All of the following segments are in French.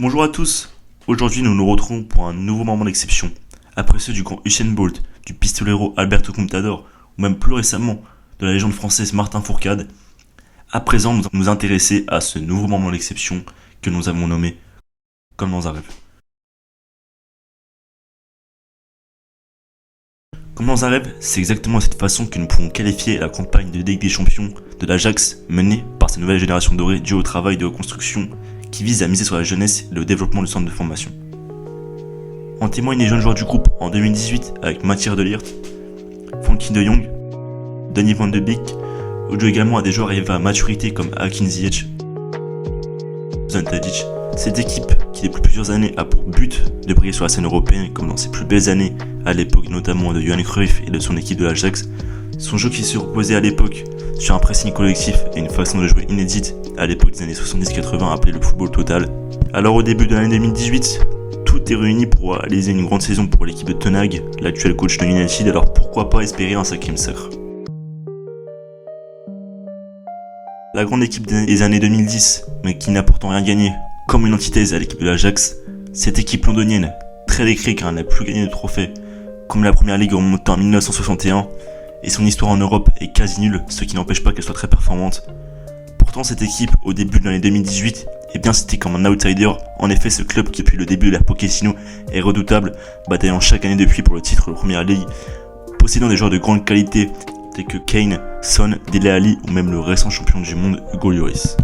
Bonjour à tous, aujourd'hui nous nous retrouvons pour un nouveau moment d'exception. Après ceux du grand Usain Bolt, du pistolero Alberto Contador, ou même plus récemment de la légende française Martin Fourcade, à présent nous intéresser à ce nouveau moment d'exception que nous avons nommé Comme dans un rêve. Comme dans un rêve, c'est exactement de cette façon que nous pouvons qualifier la campagne de Ligue des Champions de l'Ajax menée par sa nouvelle génération dorée due au travail de reconstruction qui vise à miser sur la jeunesse et le développement du centre de formation. En témoignent les jeunes joueurs du groupe en 2018 avec Mathieu de Ligt, Frankie de Jong, Danny van de Beek, ou également à des joueurs arrivés à maturité comme Hakim Ziyech, Dusan Tadic. Cette équipe, qui depuis plusieurs années a pour but de briller sur la scène européenne comme dans ses plus belles années, à l'époque notamment de Johan Cruyff et de son équipe de l'Ajax, son jeu qui se reposait à l'époque sur un pressing collectif et une façon de jouer inédite à l'époque des années 70-80 appelée le football total. Alors au début de l'année 2018, tout est réuni pour réaliser une grande saison pour l'équipe de Ten Hag, l'actuel coach de United, alors pourquoi pas espérer un 5e sacre. La grande équipe des années 2010, mais qui n'a pourtant rien gagné, comme une antithèse à l'équipe de l'Ajax, cette équipe londonienne, très décriée car elle n'a plus gagné de trophée, comme la première ligue remontant en 1961, et son histoire en Europe est quasi nulle, ce qui n'empêche pas qu'elle soit très performante. Pourtant cette équipe, au début de l'année 2018, c'était comme un outsider. En effet, ce club qui depuis le début de l'ère Pochettino est redoutable, bataillant chaque année depuis pour le titre de Première Ligue, possédant des joueurs de grande qualité tels que Kane, Son, Dele Alli ou même le récent champion du monde Hugo Lloris.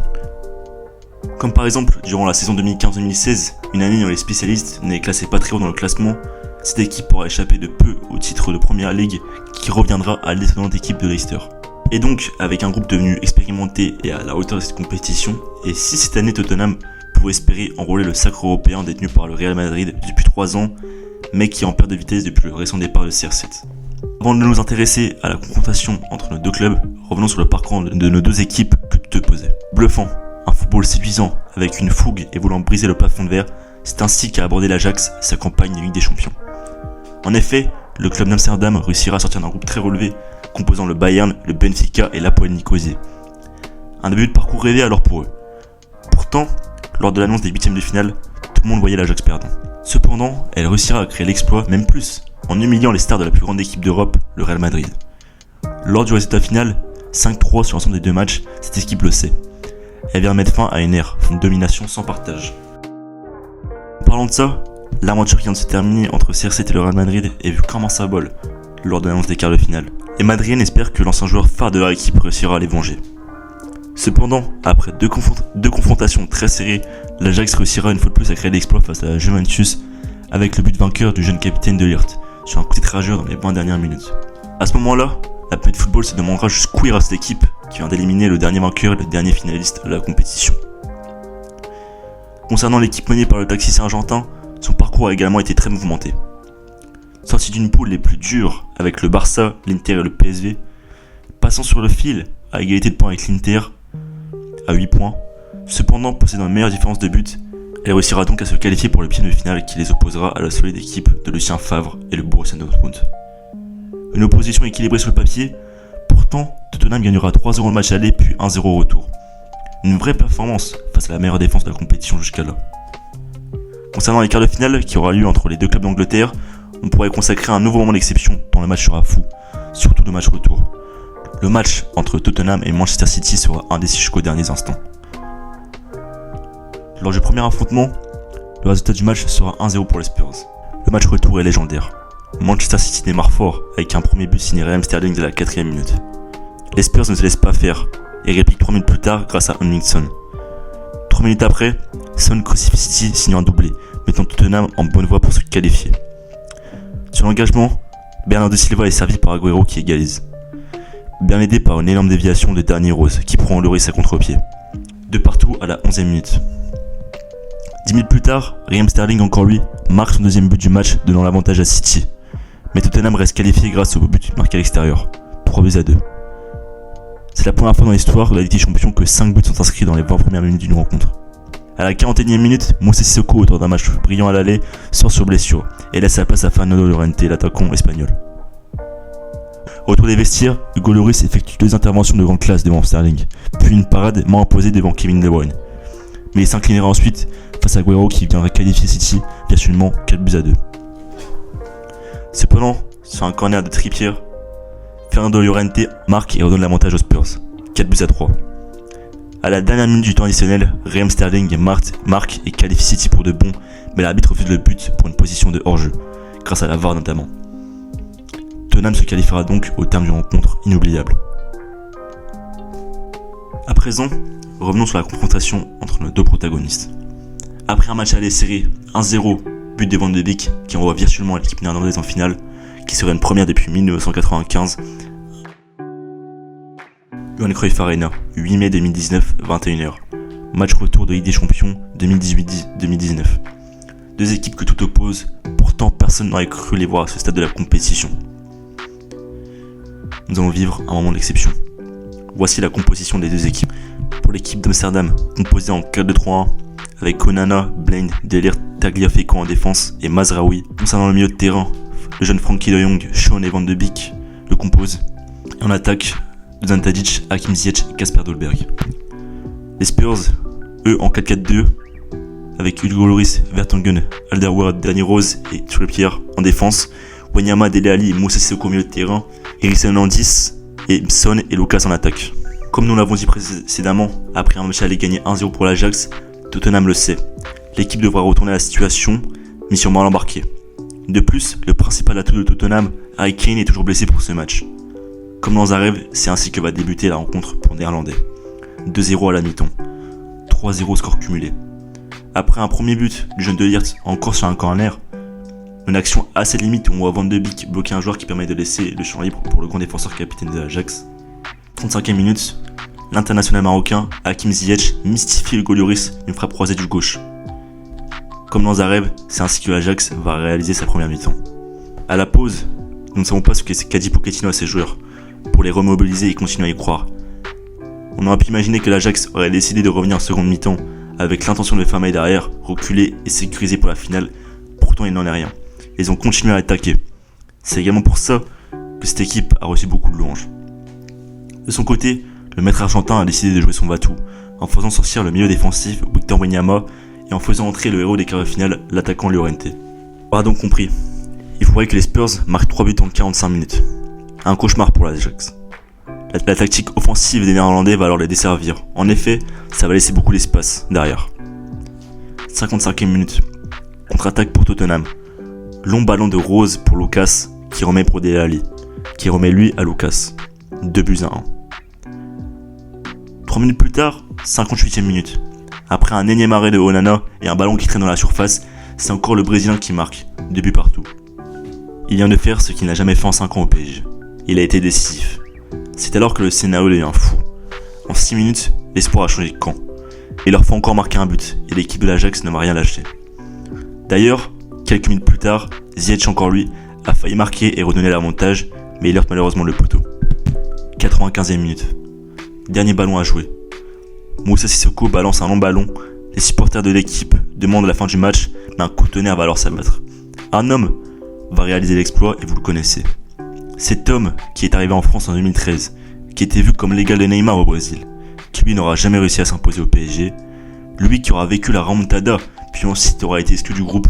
Comme par exemple, durant la saison 2015-2016, une année où les spécialistes n'est classé pas très haut dans le classement, cette équipe aura échappé de peu au titre de Première Ligue qui reviendra à l'étonnante équipe de Leicester. Et donc, avec un groupe devenu expérimenté et à la hauteur de cette compétition, et si cette année Tottenham pouvait espérer enrôler le sacre européen détenu par le Real Madrid depuis 3 ans, mais qui est en perte de vitesse depuis le récent départ de CR7. Avant de nous intéresser à la confrontation entre nos deux clubs, revenons sur le parcours de nos deux équipes que tout opposait. Bluffant, un football séduisant avec une fougue et voulant briser le plafond de verre, c'est ainsi qu'a abordé l'Ajax sa campagne de Ligue des Champions. En effet, le club d'Amsterdam réussira à sortir d'un groupe très relevé, composant le Bayern, le Benfica et l'Apoel Nicosie. Un début de parcours rêvé alors pour eux. Pourtant, lors de l'annonce des 8e de finale, tout le monde voyait l'Ajax perdre. Cependant, elle réussira à créer l'exploit, même plus, en humiliant les stars de la plus grande équipe d'Europe, le Real Madrid. Lors du résultat final, 5-3 sur l'ensemble des deux matchs, cette équipe le sait. Elle vient mettre fin à une ère, une domination sans partage. En parlant de ça, l'aventure qui vient de se terminer entre CR7 et le Real Madrid est vue comme un symbole lors de l'annonce des quarts de finale. Et Madrid espère que l'ancien joueur phare de leur équipe réussira à les venger. Cependant, après deux confrontations très serrées, l'Ajax réussira une fois de plus à créer l'exploit face à la Juventus avec le but vainqueur du jeune capitaine de Ligt sur un coup de rageur dans les 20 dernières minutes. À ce moment-là, la planète football se demandera jusqu'où ira cette équipe qui vient d'éliminer le dernier vainqueur et le dernier finaliste de la compétition. Concernant l'équipe menée par le taxiste argentin, son parcours a également été très mouvementé. Sorti d'une poule les plus dures avec le Barça, l'Inter et le PSV, passant sur le fil à égalité de points avec l'Inter à 8 points, cependant possédant une meilleure différence de but, elle réussira donc à se qualifier pour le pied de finale qui les opposera à la solide équipe de Lucien Favre et le Borussia Dortmund. Une opposition équilibrée sur le papier, pourtant Tottenham gagnera 3-0 le match aller puis 1-0 au retour. Une vraie performance face à la meilleure défense de la compétition jusqu'à là. Concernant les quarts de finale qui aura lieu entre les deux clubs d'Angleterre, on pourrait consacrer un nouveau moment d'exception dont le match sera fou, surtout le match retour. Le match entre Tottenham et Manchester City sera indécis jusqu'aux derniers instants. Lors du premier affrontement, le résultat du match sera 1-0 pour les Spurs. Le match retour est légendaire. Manchester City démarre fort avec un premier but signé Raheem Sterling dès la 4e minute. Les Spurs ne se laissent pas faire et répliquent 3 minutes plus tard grâce à Henningson. 3 minutes après, Son crucifie City signant un doublé, mettant Tottenham en bonne voie pour se qualifier. Sur l'engagement, Bernardo Silva est servi par Agüero qui égalise. Bien aidé par une énorme déviation de Danny Rose qui prend Lloris à contre-pied. De partout à la 11e minute. 10 minutes plus tard, Raheem Sterling encore lui marque son deuxième but du match donnant l'avantage à City. Mais Tottenham reste qualifié grâce au but marqué à l'extérieur. 3-2. C'est la première fois dans l'histoire de la Ligue des Champions que 5 buts sont inscrits dans les 20 premières minutes d'une rencontre. À la 41e minute, Moussa Sissoko, auteur d'un match brillant à l'aller, sort sur blessure et laisse sa place à Fernando Llorente, l'attaquant espagnol. Au retour des vestiaires, Hugo Lloris effectue 2 interventions de grande classe devant Sterling, puis une parade main imposée devant Kevin De Bruyne. Mais il s'inclinera ensuite face à Agüero qui viendrait qualifier City via seulement 4-2. Cependant, sur un corner de Trippier, Fernando Llorente marque et redonne l'avantage aux Spurs, 4-3. À la dernière minute du temps additionnel, Raheem Sterling marque et qualifie City pour de bon, mais l'arbitre refuse le but pour une position de hors-jeu, grâce à la VAR notamment. Tottenham se qualifiera donc au terme d'une rencontre inoubliable. À présent, revenons sur la confrontation entre nos deux protagonistes. Après un match aller serré 1-0, but de Van de Beek qui envoie virtuellement l'équipe néerlandaise en finale, qui serait une première depuis 1995, Johan Cruyff Arena, 8 mai 2019, 21h. Match retour de Ligue des Champions 2018-2019. Deux équipes que tout oppose, pourtant personne n'aurait cru les voir à ce stade de la compétition. Nous allons vivre un moment d'exception. Voici la composition des deux équipes. Pour l'équipe d'Amsterdam, composée en 4-2-3-1, avec Konana, Blaine, De Ligt, Tagliafico en défense et Mazraoui. Concernant le milieu de terrain, le jeune Frankie de Jong, Sean et Van de Beek le composent. Et en attaque, Dusan Tadic, Hakim Ziyech et Kasper Dolberg. Les Spurs, eux en 4-4-2, avec Hugo Lloris, Vertonghen, Alderweireld, Danny Rose et Trippier en défense, Wanyama, Dele Alli et Moussa Sissoko au milieu de terrain, Eriksen Landis et Son et Lucas en attaque. Comme nous l'avons dit précédemment, après un match aller gagné 1-0 pour l'Ajax, Tottenham le sait. L'équipe devra retourner à la situation, mais sûrement à l'embarquer. De plus, le principal atout de Tottenham, Harry Kane, est toujours blessé pour ce match. Comme dans un rêve, c'est ainsi que va débuter la rencontre pour Néerlandais. 2-0 à la mi-temps, 3-0 score cumulé. Après un premier but du jeune De Ligt encore sur un corner, une action assez limite où on voit Van de Beek bloquer un joueur qui permet de laisser le champ libre pour le grand défenseur capitaine de l'Ajax. 35e minute, l'international marocain Hakim Ziyech mystifie Hugo Lloris d'une frappe croisée du gauche. Comme dans un rêve, c'est ainsi que l'Ajax va réaliser sa première mi-temps. À la pause, nous ne savons pas ce qu'a dit Pochettino à ses joueurs pour les remobiliser et continuer à y croire. On aurait pu imaginer que l'Ajax aurait décidé de revenir en seconde mi-temps avec l'intention de faire maille derrière, reculer et sécuriser pour la finale. Pourtant, il n'en est rien. Ils ont continué à attaquer. C'est également pour ça que cette équipe a reçu beaucoup de louanges. De son côté, le maître argentin a décidé de jouer son va-tout en faisant sortir le milieu défensif Victor Wanyama et en faisant entrer le héros des quarts de finale, l'attaquant Llorente. On a donc compris, il faudrait que les Spurs marquent 3 buts en 45 minutes. Un cauchemar pour l'Ajax. La tactique offensive des Néerlandais va alors les desservir. En effet, ça va laisser beaucoup d'espace derrière. 55e minute. Contre-attaque pour Tottenham. Long ballon de Rose pour Lucas qui remet pour Dele Alli, qui remet lui à Lucas. 2-1. 3 minutes plus tard, 58e minute. Après un énième arrêt de Onana et un ballon qui traîne dans la surface, c'est encore le Brésilien qui marque, 2 buts partout. Il vient de faire ce qu'il n'a jamais fait en 5 ans au PSG. Il a été décisif. C'est alors que le scénario devient fou. En 6 minutes, l'espoir a changé de camp. Il leur faut encore marquer un but et l'équipe de l'Ajax ne va rien lâcher. D'ailleurs, quelques minutes plus tard, Ziyech encore lui a failli marquer et redonner l'avantage, mais il heurte malheureusement le poteau. 95e minute. Dernier ballon à jouer. Moussa Sissoko balance un long ballon. Les supporters de l'équipe demandent la fin du match, mais un coup de tonnerre va alors s'abattre. Un homme va réaliser l'exploit et vous le connaissez. Cet homme qui est arrivé en France en 2013, qui était vu comme l'égal de Neymar au Brésil, qui lui n'aura jamais réussi à s'imposer au PSG, lui qui aura vécu la remontada, puis ensuite aura été exclu du groupe.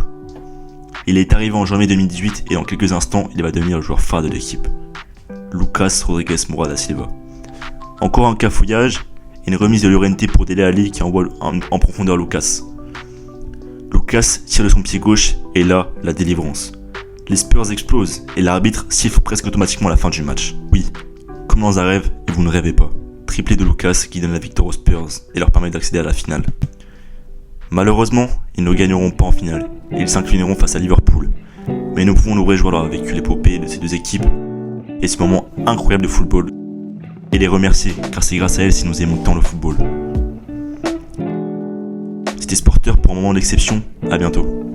Il est arrivé en janvier 2018 et en quelques instants, il va devenir le joueur phare de l'équipe. Lucas Rodrigues Moura da Silva. Encore un cafouillage et une remise de Llorente pour Dele Alli qui envoie en profondeur Lucas. Lucas tire de son pied gauche et là, la délivrance. Les Spurs explosent et l'arbitre siffle presque automatiquement la fin du match. Oui, comme dans un rêve, et vous ne rêvez pas. Triplé de Lucas qui donne la victoire aux Spurs et leur permet d'accéder à la finale. Malheureusement, ils ne gagneront pas en finale et ils s'inclineront face à Liverpool. Mais nous pouvons nous réjouir d'avoir vécu l'épopée de ces deux équipes et ce moment incroyable de football et les remercier car c'est grâce à elles si nous aimons tant le football. C'était Sporteur pour un moment d'exception, à bientôt.